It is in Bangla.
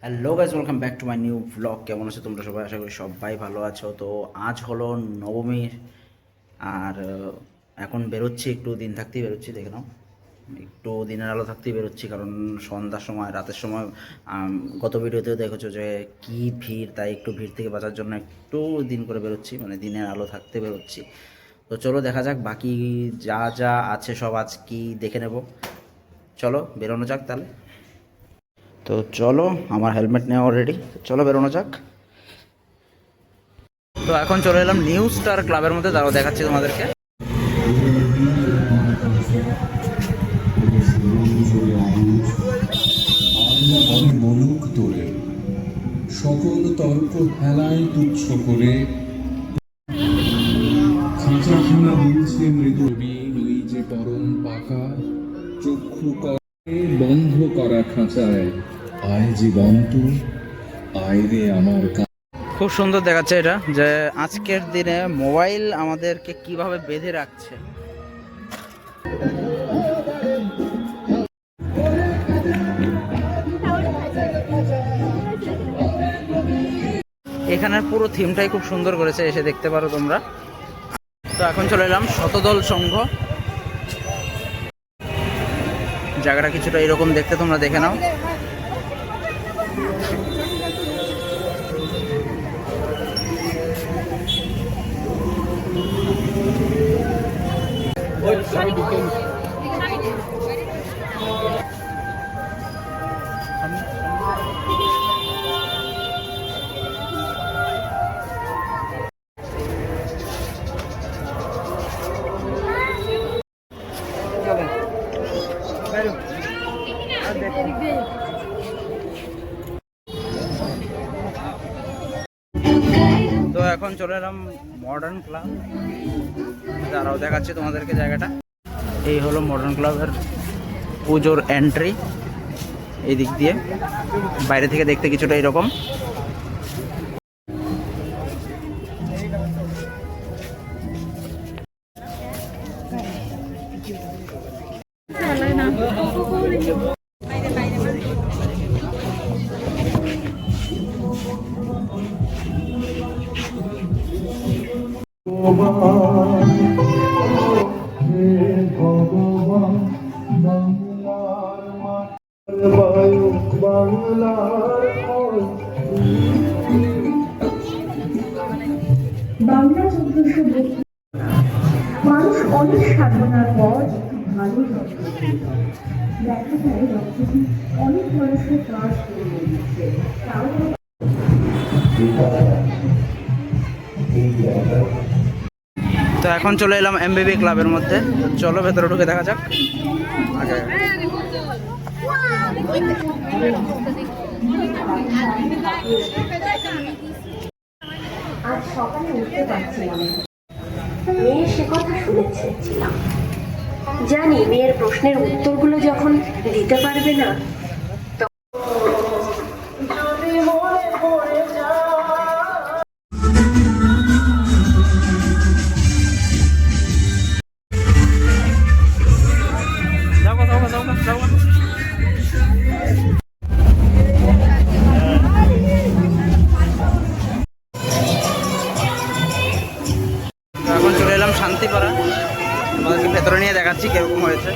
Hello guys, welcome back to my new blog. কেমন আছো তোমরা সবাই? আশা করি সবাই ভালো আছো। তো আজ হলো নবমীর, আর এখন বেরোচ্ছি, একটু দিন থাকতেই বেরোচ্ছি। দেখে নাও, একটু দিনের আলো থাকতেই বেরোচ্ছি, কারণ সন্ধ্যার সময়, রাতের সময় গত ভিডিওতেও দেখেছো যে কি ভিড়, তাই একটু ভিড় থেকে বাঁচার জন্য একটু দিন করে বেরোচ্ছি, মানে দিনের আলো থাকতে বেরোচ্ছি। তো চলো দেখা যাক বাকি যা যা আছে সব আজ কি দেখে নেব। চলো বেরোনো যাক তাহলে। তো চলো, আমার হেলমেট নেওয়া অলরেডি, চলো বেরোনো যাক। তো এখন চলে এলাম নিউ স্টার ক্লাবের মধ্যে, দাঁড়াও দেখাচ্ছি তোমাদেরকে। মনুক তোলে সকল তর্ক হেলায় তুচ্ছ করে খাঁচাখানা দিলছে মৃদুবীন ওই যে পরম পাকা চক্ষু করে বন্ধ করা খাঁচায় আয় জীবন্ত আয় রে আমার খুব সুন্দর দেখাচ্ছে এটা, যে আজকের দিনে মোবাইল আমাদেরকে কিভাবে বেঁধে রাখছে। এখানের পুরো থিমটাই খুব সুন্দর করেছে, এসে দেখতে পারো তোমরা। তো এখন চলে এলাম শতদল সংঘ, জায়গাটা কিছুটা এরকম দেখতে, তোমরা দেখে নাও। তো এখন চলে এলাম মডার্ন ক্লাব, দাঁড়াও দেখাচ্ছি তোমাদেরকে জায়গাটা। এই হলো মডার্ন ক্লাবের পুজোর এন্ট্রি, এই দিক দিয়ে বাইরে থেকে দেখতে কিছুটা এরকম। বাংলা ১৪০০ মানুষ অনেক সাধনার পর একটু ভালো যত্ন পেল। দেখা যায় রক্তটি অনেক মানুষের কাজ করে দিচ্ছে, তাও তো এখন চলে এলাম এমবিবি ক্লাবের মধ্যে, চলো ভেতরে ঢুকে দেখা যাক আগে। আজ সকালে উঠতে পারছিলাম না। মেয়ে সে কথা শুনেছিলাম, জানি মেয়ের প্রশ্নের উত্তরগুলো যখন দিতে পারবে না। এখন চলে এলাম শান্তিপাড়া, আমাদেরকে ভেতরে নিয়ে দেখাচ্ছি কিরকম হয়েছে।